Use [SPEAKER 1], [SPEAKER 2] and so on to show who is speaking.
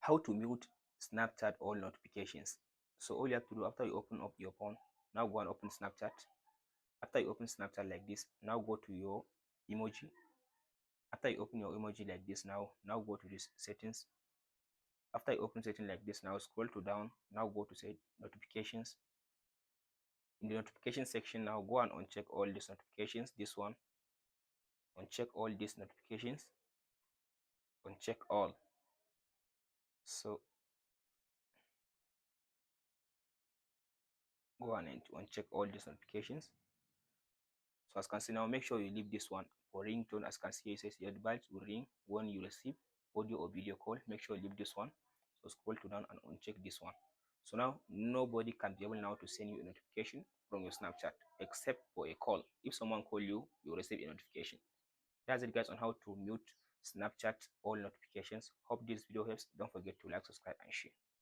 [SPEAKER 1] how to mute Snapchat all notifications. So all you have to do after you open up your phone, now go and open Snapchat. After you open Snapchat like this, now go to your emoji. After you open your emoji like this, now go to this settings. After you open setting like this, now scroll to down, now go to say notifications. In the notification section, now go and uncheck all these notifications. This one, uncheck all these notifications, uncheck all. So go on and uncheck all these notifications. So as you can see now, make sure you leave this one for ringtone. As you can see, it says your device will ring when you receive audio or video call. Make sure you leave this one. So scroll to down and uncheck this one. So now nobody can be able now to send you a notification from your Snapchat except for a call. If someone call you, you will receive a notification. That's it guys on how to mute Snapchat all notifications. Hope this video helps. Don't forget to like, subscribe and share.